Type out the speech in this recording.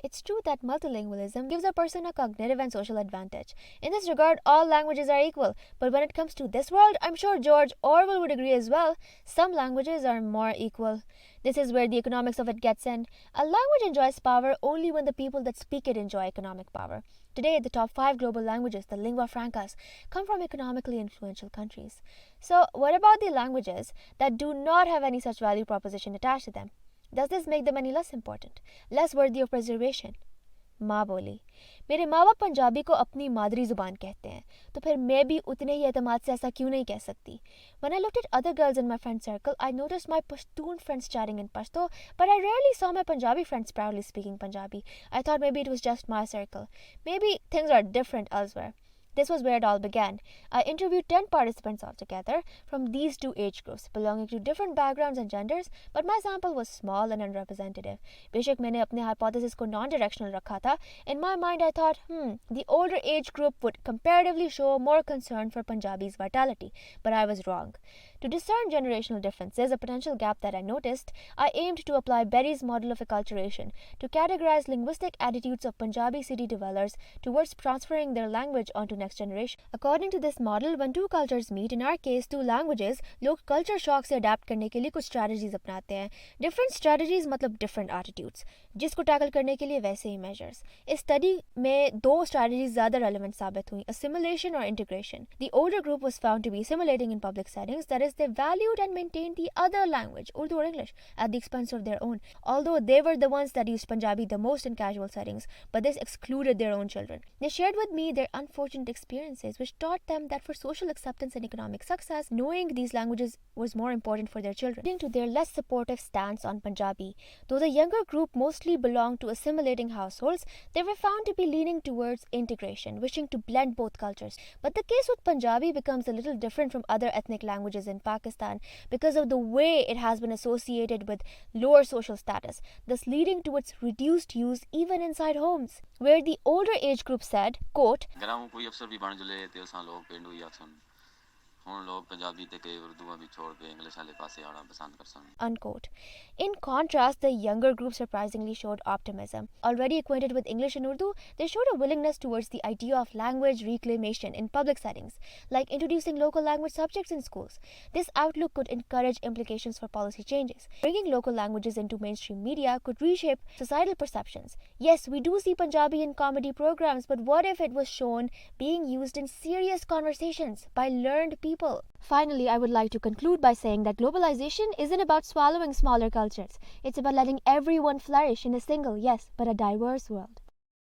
It's true that multilingualism gives a person a cognitive and social advantage. In this regard, all languages are equal. But when it comes to this world, I'm sure George Orwell would agree as well. Some languages are more equal. This is where the economics of it gets in. A language enjoys power only when the people that speak it enjoy economic power. Today, the top 5 global languages, the lingua francas, come from economically influential countries. So, what about the languages that do not have any such value proposition attached to them? Does this make them any less important, less worthy of preservation? माँ बोली, मेरे माँ बाप पंजाबी को अपनी मादरी ज़ुबान कहते हैं, तो फिर मैं भी उतने ही एतमाद से ऐसा क्यों नहीं कह सकती? When I looked at other girls in my friend circle, I noticed my Pashtun friends chatting in Pashto, but I rarely saw my Punjabi friends proudly speaking Punjabi. I thought maybe it was just my circle. Maybe things are different elsewhere. This was where it all began. I interviewed 10 participants altogether from these 2 age groups, belonging to different backgrounds and genders, but my sample was small and unrepresentative. बेशक मैंने अपने hypothesis को non-directional रखा था. In my mind, I thought, the older age group would comparatively show more concern for Punjabi's vitality, but I was wrong. To discern generational differences, a potential gap that I noticed, I aimed to apply Berry's model of acculturation to categorize linguistic attitudes of Punjabi city dwellers towards transferring their language onto next generation. According to this model, when 2 cultures meet, in our case 2 languages, लोग culture shock से adapt करने के लिए कुछ strategies अपनाते हैं. Different strategies मतलब different attitudes. जिसको tackle करने के लिए वैसे ही measures. इस study में 2 strategies ज़्यादा relevant साबित हुई, assimilation or integration. The older group was found to be assimilating in public settings, that is, they valued and maintained the other language, Urdu or English, at the expense of their own, although they were the ones that used Punjabi the most in casual settings, but this excluded their own children. They shared with me their unfortunate experiences, which taught them that for social acceptance and economic success, knowing these languages was more important for their children, leading to their less supportive stance on Punjabi. Though the younger group mostly belonged to assimilating households, they were found to be leaning towards integration, wishing to blend both cultures. But the case with Punjabi becomes a little different from other ethnic languages in Pakistan because of the way it has been associated with lower social status, thus leading to its reduced use even inside homes, where the older age group said, quote, unquote. In contrast, the younger group surprisingly showed optimism. Already acquainted with English and Urdu, they showed a willingness towards the idea of language reclamation in public settings, like introducing local language subjects in schools. This outlook could encourage implications for policy changes. Bringing local languages into mainstream media could reshape societal perceptions. Yes, we do see Punjabi in comedy programs, but what if it was shown being used in serious conversations by learned people? Finally, I would like to conclude by saying that globalization isn't about swallowing smaller cultures. It's about letting everyone flourish in a single, yes, but a diverse world.